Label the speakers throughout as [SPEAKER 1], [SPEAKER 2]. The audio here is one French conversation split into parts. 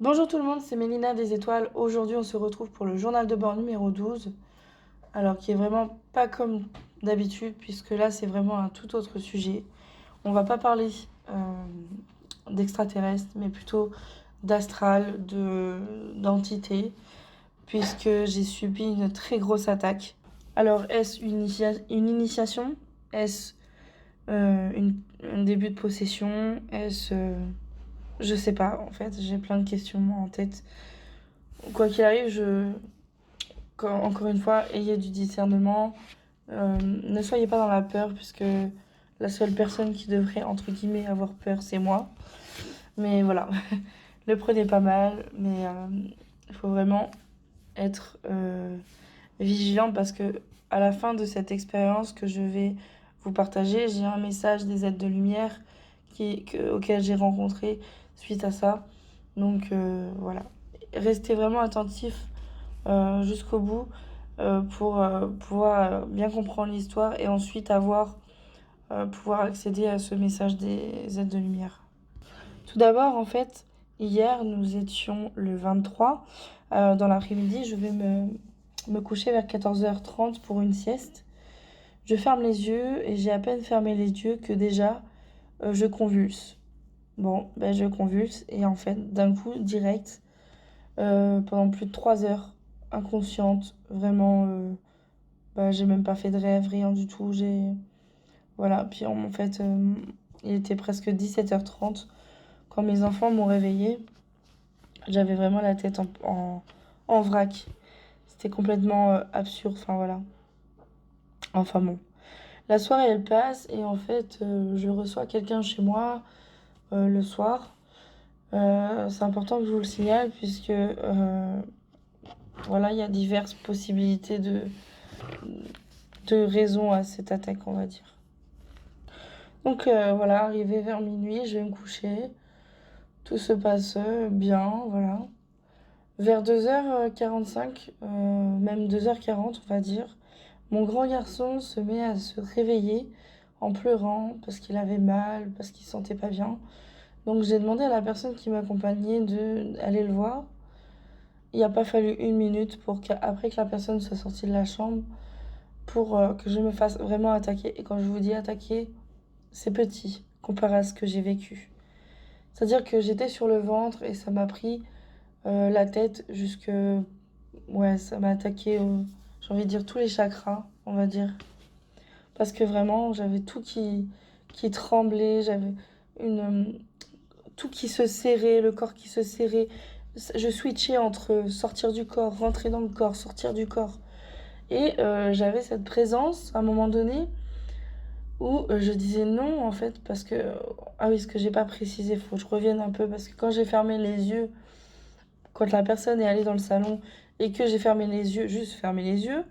[SPEAKER 1] Bonjour tout le monde, c'est Mélina des Étoiles. Aujourd'hui, on se retrouve pour le journal de bord numéro 12. Alors, qui est vraiment pas comme d'habitude, puisque là, c'est vraiment un tout autre sujet. On va pas parler d'extraterrestres, mais plutôt d'astral, d'entité, puisque j'ai subi une très grosse attaque. Alors, est-ce une initiation? Est-ce un début de possession? Est-ce. Je sais pas, en fait, j'ai plein de questions en tête. Quoi qu'il arrive, encore une fois, ayez du discernement. Ne soyez pas dans la peur, puisque la seule personne qui devrait, entre guillemets, avoir peur, c'est moi. Mais voilà, le prenez pas mal, mais il faut vraiment être vigilant parce que à la fin de cette expérience que je vais vous partager, j'ai un message des êtres de lumière auquel j'ai rencontré suite à ça. Donc voilà, restez vraiment attentifs jusqu'au bout pour pouvoir bien comprendre l'histoire et ensuite pouvoir accéder à ce message des aides de lumière. Tout d'abord, en fait, hier, nous étions le 23. Dans l'après-midi, je vais me coucher vers 14h30 pour une sieste. Je ferme les yeux et j'ai à peine fermé les yeux que déjà, je convulse. Bon, ben je convulse et en fait, d'un coup, direct, pendant plus de 3 heures, inconsciente, vraiment, j'ai même pas fait de rêve, rien du tout. Voilà, puis en fait, il était presque 17h30 quand mes enfants m'ont réveillée. J'avais vraiment la tête en vrac. C'était complètement absurde, enfin voilà. Enfin bon. La soirée, elle passe et en fait, je reçois quelqu'un chez moi le soir. C'est important que je vous le signale puisque voilà, il y a diverses possibilités de raisons à cette attaque, on va dire. Donc voilà, arrivé vers minuit, je vais me coucher. Tout se passe bien, voilà. Vers 2h45, même 2h40, on va dire, mon grand garçon se met à se réveiller en pleurant parce qu'il avait mal, parce qu'il se sentait pas bien. Donc j'ai demandé à la personne qui m'accompagnait d'aller le voir. Il n'a pas fallu une minute pour qu'après que la personne soit sortie de la chambre pour que je me fasse vraiment attaquer. Et quand je vous dis attaquer, c'est petit comparé à ce que j'ai vécu. C'est-à-dire que j'étais sur le ventre et ça m'a pris la tête jusque. Ouais, ça m'a attaqué, j'ai envie de dire, tous les chakras, on va dire. Parce que vraiment, j'avais tout qui tremblait, j'avais une, tout qui se serrait, le corps qui se serrait. Je switchais entre sortir du corps, rentrer dans le corps, sortir du corps. Et j'avais cette présence à un moment donné où je disais non en fait parce que ah oui, ce que j'ai pas précisé, faut que je revienne un peu parce que quand j'ai fermé les yeux, quand la personne est allée dans le salon et que j'ai fermé les yeux, juste fermé les yeux,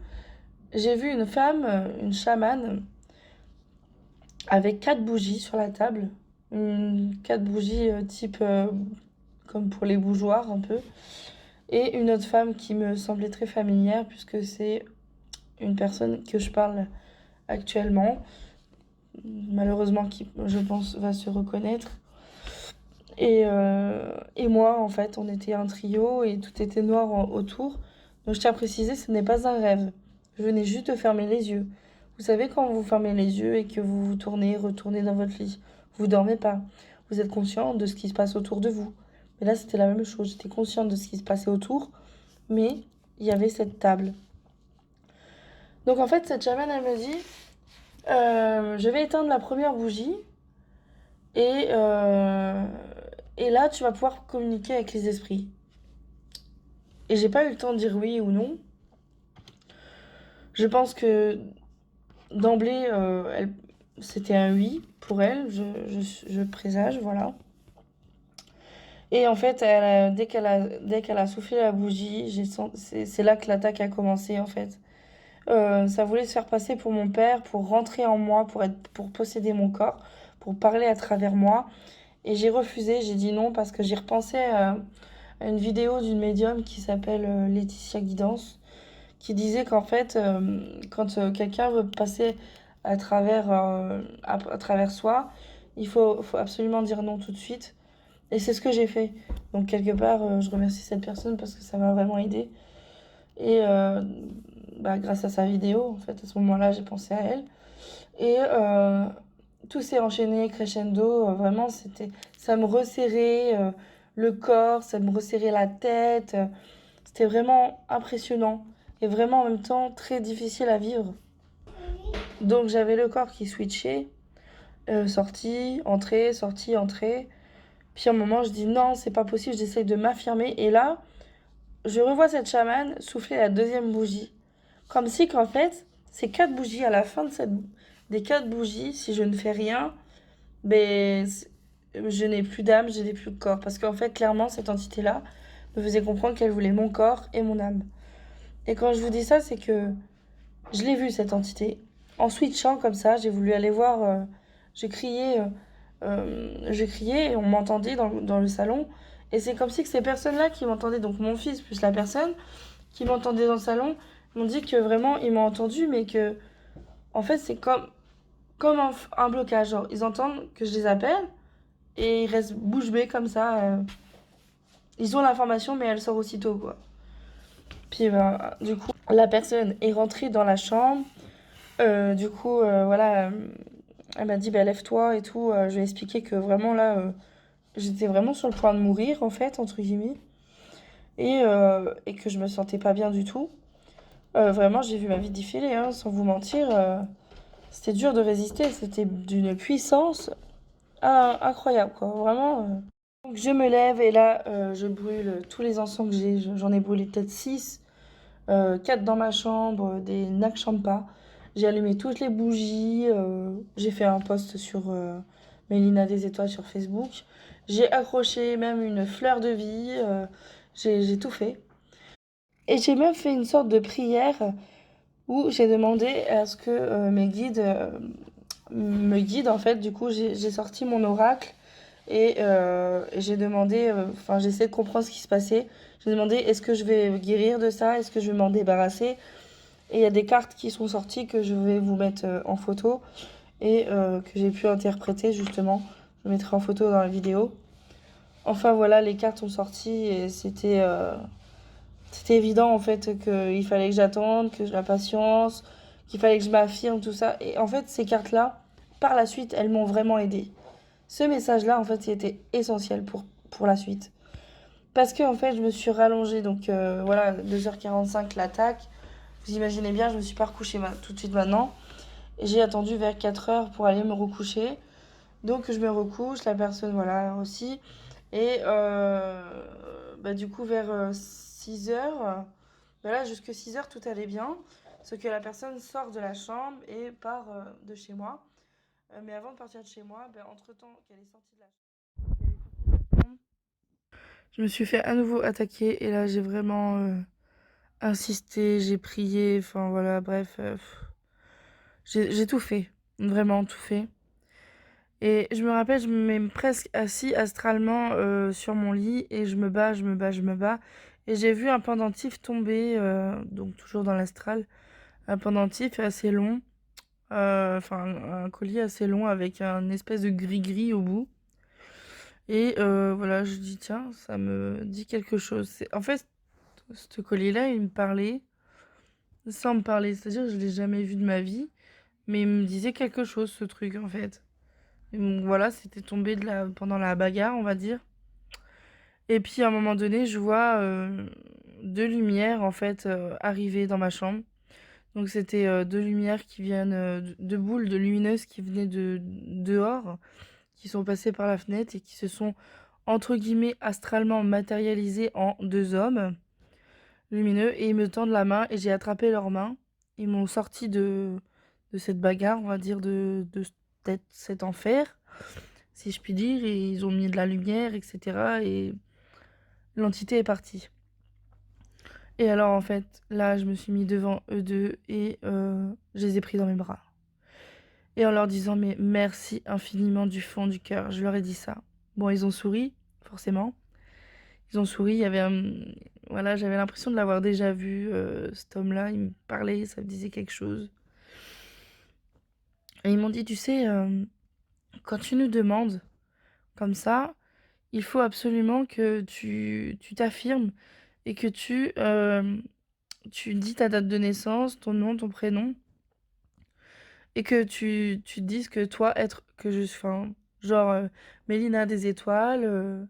[SPEAKER 1] j'ai vu une femme, une chamane, avec 4 bougies sur la table. 4 bougies type comme pour les bougeoirs un peu. Et une autre femme qui me semblait très familière puisque c'est une personne que je parle actuellement. Malheureusement qui, je pense, va se reconnaître. Et moi, en fait, on était un trio et tout était noir autour. Donc je tiens à préciser, ce n'est pas un rêve. Je venais juste de fermer les yeux. Vous savez, quand vous fermez les yeux et que vous vous tournez, retournez dans votre lit, vous dormez pas. Vous êtes conscient de ce qui se passe autour de vous. Mais là, c'était la même chose. J'étais consciente de ce qui se passait autour, mais il y avait cette table. Donc en fait, cette chamane, elle me dit, je vais éteindre la première bougie et, euh, et là, tu vas pouvoir communiquer avec les esprits. Et j'ai pas eu le temps de dire oui ou non. Je pense que d'emblée, c'était un oui pour elle, je présage, voilà. Et en fait, dès qu'elle a soufflé la bougie, c'est là que l'attaque a commencé, en fait. Ça voulait se faire passer pour mon père, pour rentrer en moi, pour posséder mon corps, pour parler à travers moi. Et j'ai refusé, j'ai dit non parce que j'ai repensé à une vidéo d'une médium qui s'appelle Laetitia Guidance, qui disait qu'en fait, quand quelqu'un veut passer à travers soi, faut absolument dire non tout de suite. Et c'est ce que j'ai fait. Donc quelque part, je remercie cette personne parce que ça m'a vraiment aidée. Et bah, grâce à sa vidéo, en fait, à ce moment-là, j'ai pensé à elle. Et tout s'est enchaîné crescendo. Vraiment, ça me resserrait le corps, ça me resserrait la tête. C'était vraiment impressionnant et vraiment en même temps très difficile à vivre. Donc j'avais le corps qui switchait, sortie, entrée, sortie, entrée. Puis à un moment, je dis non, c'est pas possible, j'essaye de m'affirmer. Et là, je revois cette chamane souffler la deuxième bougie. Comme si qu'en fait, ces quatre bougies, à la fin des quatre bougies, si je ne fais rien, ben, je n'ai plus d'âme, je n'ai plus de corps. Parce qu'en fait, clairement, cette entité-là me faisait comprendre qu'elle voulait mon corps et mon âme. Et quand je vous dis ça, c'est que je l'ai vue, cette entité. En switchant comme ça, j'ai voulu aller voir. Je criais et on m'entendait dans le salon. Et c'est comme si que ces personnes-là qui m'entendaient, donc mon fils plus la personne qui m'entendait dans le salon, m'ont dit que vraiment ils m'ont entendu, mais que en fait c'est comme un blocage. Genre ils entendent que je les appelle et ils restent bouche bée comme ça. Ils ont l'information, mais elle sort aussitôt quoi. Puis du coup, la personne est rentrée dans la chambre. Du coup, voilà, elle m'a dit, bah, lève-toi et tout. Je lui ai expliqué que vraiment là, j'étais vraiment sur le point de mourir, en fait, entre guillemets. Et que je me sentais pas bien du tout. Vraiment, j'ai vu ma vie défiler, hein, sans vous mentir. C'était dur de résister. C'était d'une puissance incroyable, quoi. Vraiment. Donc, je me lève et là, je brûle tous les encens que j'ai. J'en ai brûlé peut-être 6. 4 dans ma chambre, des Nakchampa. J'ai allumé toutes les bougies. J'ai fait un post sur Mélina des Étoiles sur Facebook. J'ai accroché même une fleur de vie. J'ai tout fait. Et j'ai même fait une sorte de prière où j'ai demandé à ce que mes guides me guident. En fait, du coup, j'ai sorti mon oracle et j'ai demandé, enfin, j'ai essayé de comprendre ce qui se passait. J'ai demandé est-ce que je vais guérir de ça, est-ce que je vais m'en débarrasser. Et il y a des cartes qui sont sorties que je vais vous mettre en photo et que j'ai pu interpréter justement. Je mettrai en photo dans la vidéo. Enfin voilà, les cartes sont sorties et c'était évident en fait qu'il fallait que j'attende, que j'ai la patience, qu'il fallait que je m'affirme, tout ça. Et en fait, ces cartes-là, par la suite, elles m'ont vraiment aidée. Ce message-là, en fait, il était essentiel pour la suite. Parce que en fait, je me suis rallongée, donc voilà, 2h45 l'attaque. Vous imaginez bien, je me suis pas recouchée tout de suite maintenant. Et j'ai attendu vers 4h pour aller me recoucher. Donc je me recouche, la personne, voilà, aussi. Et bah, du coup, vers 6h, bah là, jusque 6h, tout allait bien. Sauf que la personne sort de la chambre et part de chez moi. Mais avant de partir de chez moi, bah, entre-temps qu'elle est sortie de la chambre, je me suis fait à nouveau attaquer. Et là, j'ai vraiment insisté, j'ai prié. Enfin, voilà, bref. J'ai tout fait. Vraiment tout fait. Et je me rappelle, je me mets presque assis astralement sur mon lit et je me bats, je me bats, je me bats. Et j'ai vu un pendentif tomber, donc toujours dans l'astral, un pendentif assez long, enfin un collier assez long avec un espèce de gris-gris au bout. Et voilà, je dis tiens, ça me dit quelque chose. En fait, ce collier-là, il me parlait sans me parler, c'est-à-dire que je l'ai jamais vu de ma vie, mais il me disait quelque chose, ce truc en fait. Et donc voilà, c'était tombé pendant la bagarre, on va dire. Et puis à un moment donné, je vois deux lumières en fait arriver dans ma chambre. Donc c'était deux lumières qui viennent, deux boules de lumineuses qui venaient de dehors, qui sont passées par la fenêtre et qui se sont entre guillemets astralement matérialisées en deux hommes lumineux et ils me tendent la main et j'ai attrapé leurs mains. Ils m'ont sorti de cette bagarre, on va dire, de cet enfer, si je puis dire, et ils ont mis de la lumière, etc. Et l'entité est partie. Et alors, en fait, là, je me suis mis devant eux deux et je les ai pris dans mes bras. Et en leur disant, mais merci infiniment du fond du cœur, je leur ai dit ça. Bon, ils ont souri, forcément. Ils ont souri, il y avait voilà, j'avais l'impression de l'avoir déjà vu, cet homme-là, il me parlait, ça me disait quelque chose. Et ils m'ont dit, tu sais, quand tu nous demandes comme ça, il faut absolument que tu t'affirmes et que tu dis ta date de naissance, ton nom, ton prénom et que tu te dises que toi, être que je enfin, genre, Mélina des étoiles,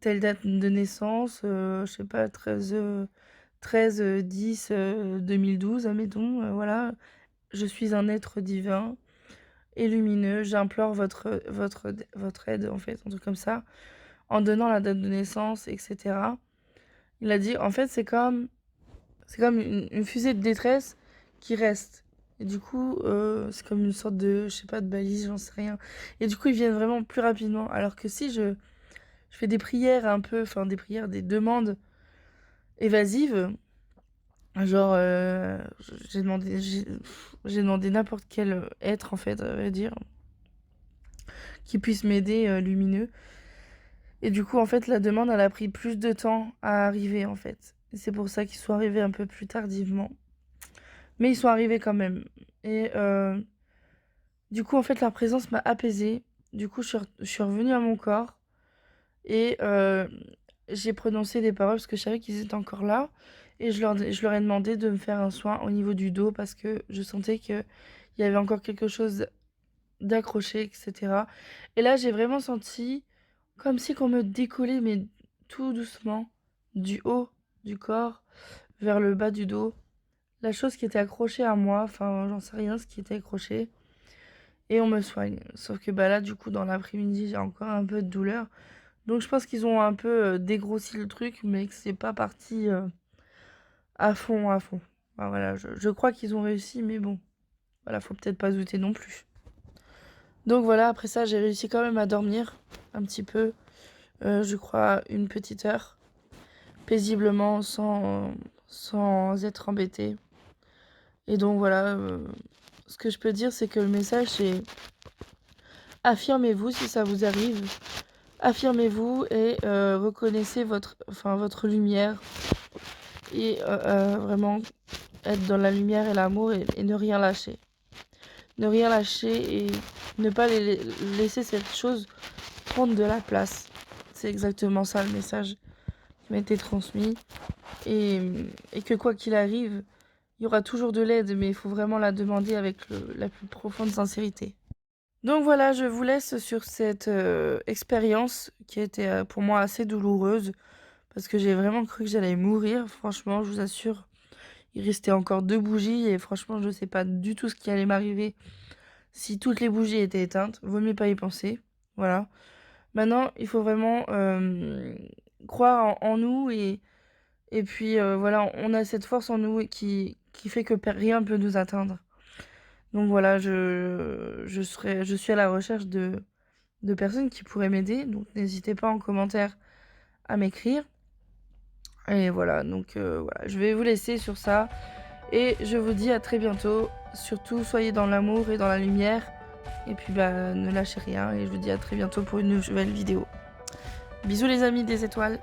[SPEAKER 1] telle date de naissance, je sais pas, 13 10 2012 admettons, voilà. Je suis un être divin et lumineux, j'implore votre aide, en fait, un truc comme ça, en donnant la date de naissance et cetera. Il a dit: «En fait, c'est comme une fusée de détresse qui reste et du coup, c'est comme une sorte de, je sais pas, de balise, j'en sais rien et du coup, ils viennent vraiment plus rapidement. Alors que si je fais des prières un peu, enfin des prières, des demandes évasives, genre, j'ai demandé n'importe quel être, en fait, à vrai dire, qui puisse m'aider, lumineux et du coup, en fait, la demande, elle a pris plus de temps à arriver, en fait et c'est pour ça qu'ils sont arrivés un peu plus tardivement. Mais ils sont arrivés quand même et du coup, en fait, leur présence m'a apaisée. Du coup, je suis revenue à mon corps et j'ai prononcé des paroles parce que je savais qu'ils étaient encore là et je leur ai demandé de me faire un soin au niveau du dos parce que je sentais qu'il y avait encore quelque chose d'accroché et cetera et là, j'ai vraiment senti comme si qu'on me décollait, mais tout doucement, du haut du corps vers le bas du dos. La chose qui était accrochée à moi, enfin, j'en sais rien, ce qui était accroché et on me soigne. Sauf que, bah, là, du coup, dans l'après-midi, j'ai encore un peu de douleur. Donc je pense qu'ils ont un peu, dégrossi le truc, mais que c'est pas parti, à fond, à fond. Enfin, voilà, je crois qu'ils ont réussi, mais bon, voilà, faut peut-être pas douter non plus. Donc voilà, après ça, j'ai réussi quand même à dormir un petit peu, je crois une petite heure, paisiblement, sans être embêtée et donc voilà, ce que je peux dire, c'est que le message, c'est: affirmez-vous si ça vous arrive. Affirmez-vous et reconnaissez votre lumière et vraiment être dans la lumière et l'amour et ne rien lâcher. Ne rien lâcher et ne pas laisser cette chose prendre de la place. C'est exactement ça le message qui m'a été transmis. Et que quoi qu'il arrive, il y aura toujours de l'aide, mais il faut vraiment la demander avec la plus profonde sincérité. Donc voilà, je vous laisse sur cette expérience qui a été pour moi assez douloureuse parce que j'ai vraiment cru que j'allais mourir. Franchement, je vous assure, il restait encore 2 bougies et franchement, je ne sais pas du tout ce qui allait m'arriver si toutes les bougies étaient éteintes. Vaut mieux pas y penser. Voilà. Maintenant, il faut vraiment croire en nous et puis voilà, on a cette force en nous qui fait que rien ne peut nous atteindre. Donc voilà, je suis à la recherche de personnes qui pourraient m'aider. Donc n'hésitez pas en commentaire à m'écrire. Et voilà, donc voilà, je vais vous laisser sur ça. Et je vous dis à très bientôt. Surtout, soyez dans l'amour et dans la lumière. Et puis, bah, ne lâchez rien. Et je vous dis à très bientôt pour une nouvelle vidéo. Bisous les amis des étoiles.